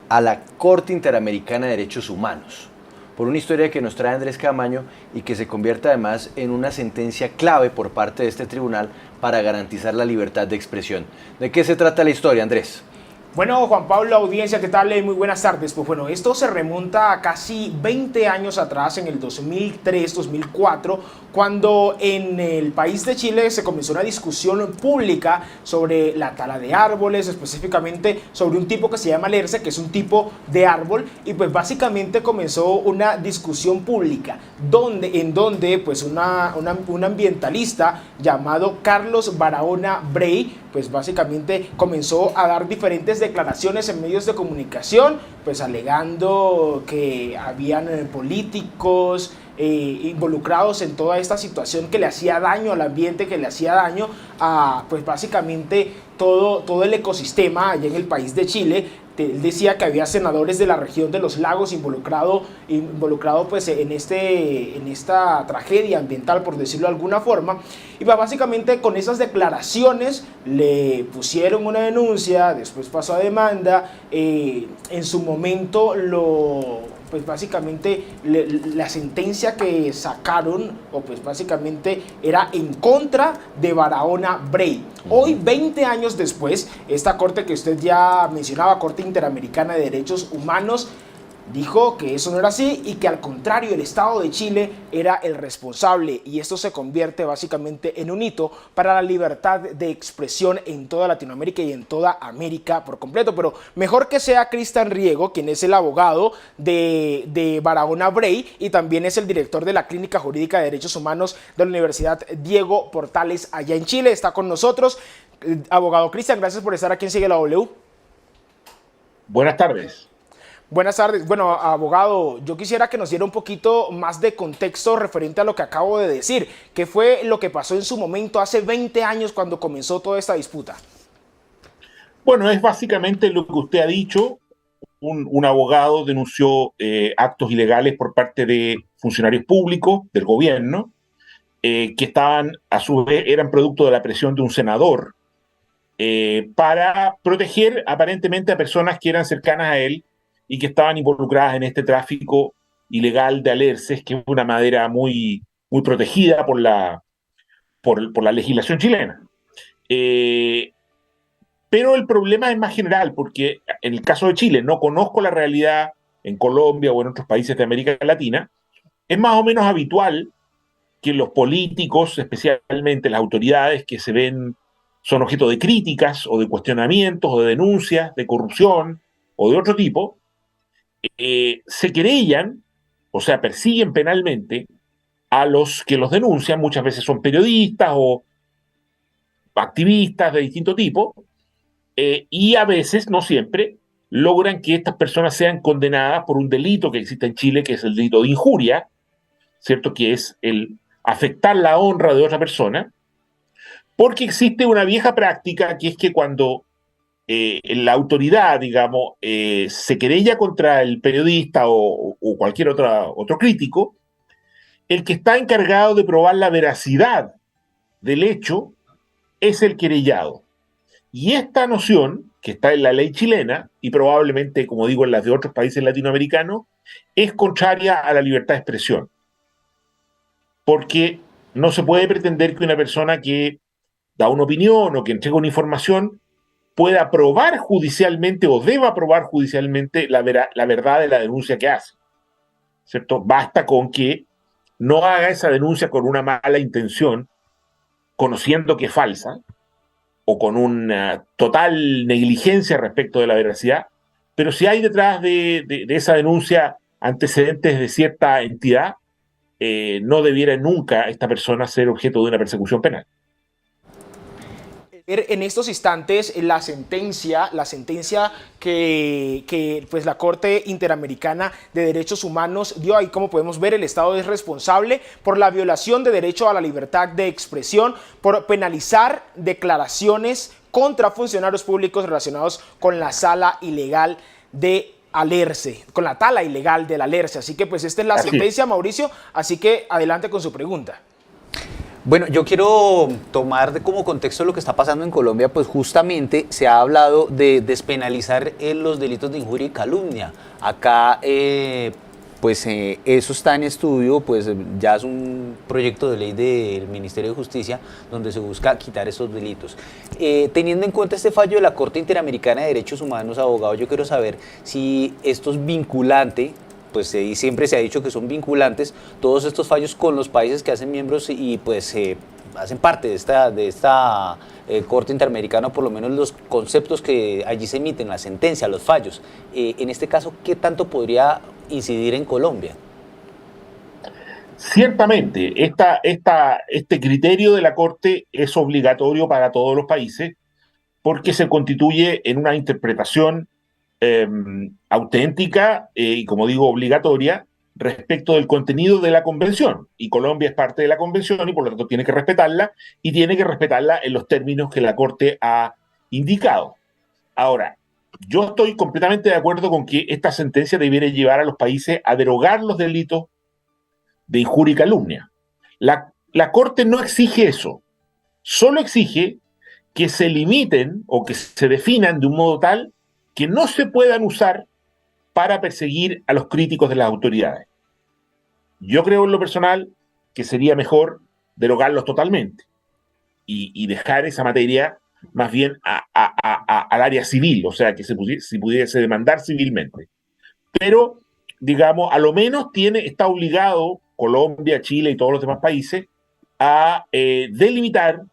a la Corte Interamericana de Derechos Humanos, por una historia que nos trae Andrés Camaño y que se convierte además en una sentencia clave por parte de este tribunal para garantizar la libertad de expresión. ¿De qué se trata la historia, Andrés? Bueno, Juan Pablo, audiencia, ¿qué tal? Muy buenas tardes. Pues bueno, esto se remonta a casi 20 años atrás, en el 2003-2004, cuando en el país de Chile se comenzó una discusión pública sobre la tala de árboles, específicamente sobre un tipo que se llama lerce, que es un tipo de árbol, y pues básicamente comenzó una discusión pública en donde pues un ambientalista llamado Carlos Barahona Bray, pues básicamente comenzó a dar diferentes declaraciones en medios de comunicación, pues alegando que habían políticos involucrados en toda esta situación que le hacía daño al ambiente, que le hacía daño a pues básicamente todo el ecosistema allá en el país de Chile. Él decía que había senadores de la región de los lagos involucrado pues en esta tragedia ambiental, por decirlo de alguna forma. Y básicamente con esas declaraciones le pusieron una denuncia, después pasó a demanda, en su momento pues básicamente la sentencia que sacaron, o pues básicamente era en contra de Barahona Bray. Hoy, 20 años después, esta corte que usted ya mencionaba, Corte Interamericana de Derechos Humanos, dijo que eso no era así y que al contrario el Estado de Chile era el responsable, y esto se convierte básicamente en un hito para la libertad de expresión en toda Latinoamérica y en toda América por completo. Pero mejor que sea Cristian Riego, quien es el abogado de Barahona Bray y también es el director de la Clínica Jurídica de Derechos Humanos de la Universidad Diego Portales allá en Chile. Está con nosotros. Abogado Cristian, gracias por estar aquí en Sigue la W. Buenas tardes. Buenas tardes. Bueno, abogado, yo quisiera que nos diera un poquito más de contexto referente a lo que acabo de decir. ¿Qué fue lo que pasó en su momento hace 20 años cuando comenzó toda esta disputa? Bueno, es básicamente lo que usted ha dicho. Un abogado denunció actos ilegales por parte de funcionarios públicos del gobierno, que estaban, a su vez, eran producto de la presión de un senador, para proteger aparentemente a personas que eran cercanas a él y que estaban involucradas en este tráfico ilegal de alerces, que es una madera muy protegida por la legislación chilena. Pero el problema es más general, porque en el caso de Chile, no conozco la realidad en Colombia o en otros países de América Latina, es más o menos habitual que los políticos, especialmente las autoridades que son objeto de críticas o de cuestionamientos o de denuncias de corrupción o de otro tipo, se querellan, o sea, persiguen penalmente a los que los denuncian. Muchas veces son periodistas o activistas de distinto tipo, y a veces, no siempre, logran que estas personas sean condenadas por un delito que existe en Chile, que es el delito de injuria, ¿cierto? Que es el afectar la honra de otra persona, porque existe una vieja práctica, que es que cuando la autoridad, digamos, se querella contra el periodista o cualquier otro crítico, el que está encargado de probar la veracidad del hecho es el querellado. Y esta noción, que está en la ley chilena y probablemente, como digo, en las de otros países latinoamericanos, es contraria a la libertad de expresión. Porque no se puede pretender que una persona que da una opinión o que entrega una información pueda probar judicialmente o deba probar judicialmente la verdad de la denuncia que hace, ¿cierto? Basta con que no haga esa denuncia con una mala intención, conociendo que es falsa, o con una total negligencia respecto de la veracidad, pero si hay detrás de esa denuncia antecedentes de cierta entidad, no debiera nunca esta persona ser objeto de una persecución penal. En estos instantes la sentencia que pues la Corte Interamericana de Derechos Humanos dio, ahí como podemos ver el Estado es responsable por la violación de derecho a la libertad de expresión, por penalizar declaraciones contra funcionarios públicos relacionados con la tala ilegal de alerce, con la tala ilegal del alerce. Así que pues esta es la sentencia, Mauricio, así que adelante con su pregunta. Bueno, yo quiero tomar como contexto lo que está pasando en Colombia, pues justamente se ha hablado de despenalizar los delitos de injuria y calumnia. Acá, eso está en estudio, pues ya es un proyecto de ley del Ministerio de Justicia donde se busca quitar esos delitos. Teniendo en cuenta este fallo de la Corte Interamericana de Derechos Humanos, abogado, yo quiero saber si esto es vinculante, pues siempre se ha dicho que son vinculantes todos estos fallos con los países que hacen miembros y pues hacen parte de esta Corte Interamericana, por lo menos los conceptos que allí se emiten, la sentencia, los fallos. En este caso, ¿qué tanto podría incidir en Colombia? Ciertamente, este criterio de la Corte es obligatorio para todos los países porque se constituye en una interpretación auténtica y, como digo, obligatoria respecto del contenido de la convención. Y Colombia es parte de la convención y por lo tanto tiene que respetarla y tiene que respetarla en los términos que la Corte ha indicado. Ahora, yo estoy completamente de acuerdo con que esta sentencia debiera llevar a los países a derogar los delitos de injuria y calumnia. La Corte no exige eso, solo exige que se limiten o que se definan de un modo tal que no se puedan usar para perseguir a los críticos de las autoridades. Yo creo en lo personal que sería mejor derogarlos totalmente y dejar esa materia más bien al área civil, o sea, que se pudiese demandar civilmente. Pero, digamos, a lo menos está obligado Colombia, Chile y todos los demás países a delimitar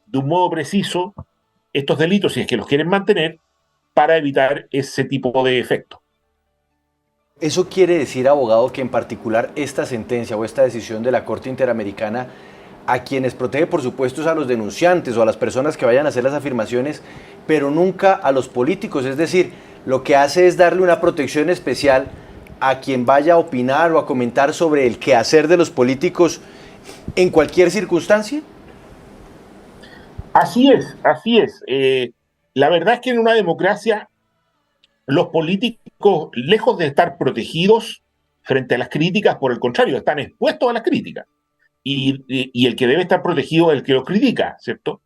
de un modo preciso estos delitos, si es que los quieren mantener, para evitar ese tipo de efectos. ¿Eso quiere decir, abogado, que en particular esta sentencia o esta decisión de la Corte Interamericana a quienes protege, por supuesto, es a los denunciantes o a las personas que vayan a hacer las afirmaciones, pero nunca a los políticos? Es decir, lo que hace es darle una protección especial a quien vaya a opinar o a comentar sobre el quehacer de los políticos en cualquier circunstancia. Así es, así es. La verdad es que en una democracia los políticos, lejos de estar protegidos frente a las críticas, por el contrario, están expuestos a las críticas. Y el que debe estar protegido es el que los critica, ¿cierto?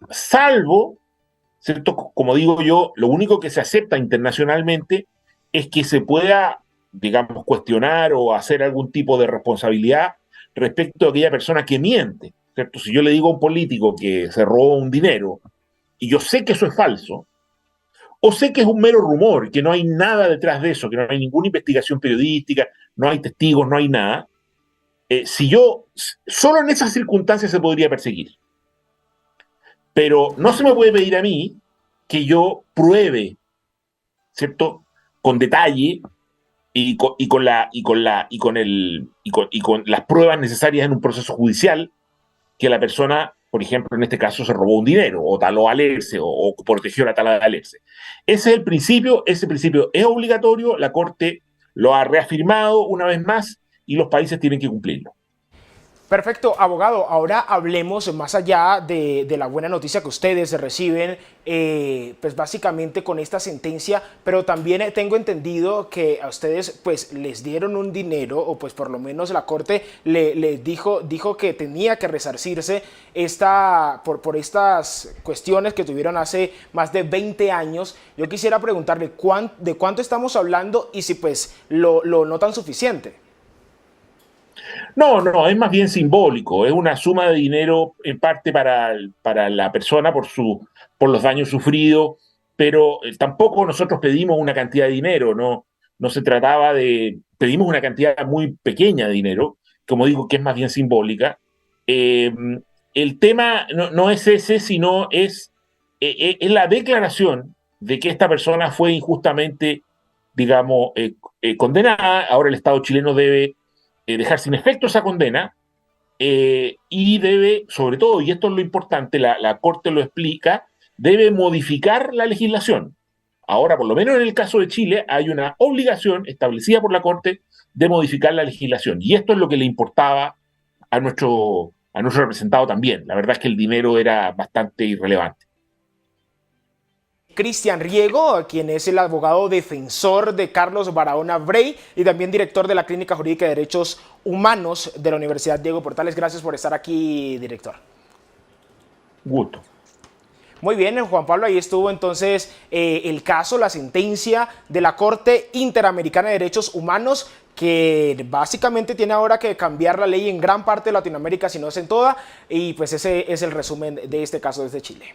Salvo, ¿cierto? Como digo yo, lo único que se acepta internacionalmente es que se pueda, digamos, cuestionar o hacer algún tipo de responsabilidad respecto a aquella persona que miente, ¿cierto? Si yo le digo a un político que se robó un dinero y yo sé que eso es falso, o sé que es un mero rumor, que no hay nada detrás de eso, que no hay ninguna investigación periodística, no hay testigos, no hay nada, solo en esas circunstancias se podría perseguir. Pero no se me puede pedir a mí que yo pruebe, ¿cierto? Con detalle con las pruebas necesarias en un proceso judicial que la persona, por ejemplo, en este caso se robó un dinero, o taló al ERCE, o protegió la tala al ERCE. Ese es el principio, ese principio es obligatorio, la Corte lo ha reafirmado una vez más y los países tienen que cumplirlo. Perfecto, abogado. Ahora hablemos más allá de la buena noticia que ustedes reciben, pues básicamente con esta sentencia, pero también tengo entendido que a ustedes pues les dieron un dinero, o pues por lo menos la Corte les dijo que tenía que resarcirse por estas cuestiones que tuvieron hace más de 20 años. Yo quisiera preguntarle de cuánto estamos hablando y si pues lo notan suficiente. No, es más bien simbólico, es una suma de dinero en parte para la persona por los daños sufridos, pero tampoco nosotros pedimos una cantidad de dinero, no se trataba pedimos una cantidad muy pequeña de dinero, como digo, que es más bien simbólica. El tema no es ese, sino es la declaración de que esta persona fue injustamente, digamos, condenada. Ahora el Estado chileno debe dejar sin efecto esa condena y debe, sobre todo, y esto es lo importante, la Corte lo explica, debe modificar la legislación. Ahora, por lo menos en el caso de Chile, hay una obligación establecida por la Corte de modificar la legislación. Y esto es lo que le importaba a nuestro representado también. La verdad es que el dinero era bastante irrelevante. Cristian Riego, quien es el abogado defensor de Carlos Barahona Brey y también director de la Clínica Jurídica de Derechos Humanos de la Universidad Diego Portales. Gracias por estar aquí, director. Gusto. Muy bien, Juan Pablo, ahí estuvo entonces el caso, la sentencia de la Corte Interamericana de Derechos Humanos, que básicamente tiene ahora que cambiar la ley en gran parte de Latinoamérica, si no es en toda, y pues ese es el resumen de este caso desde Chile.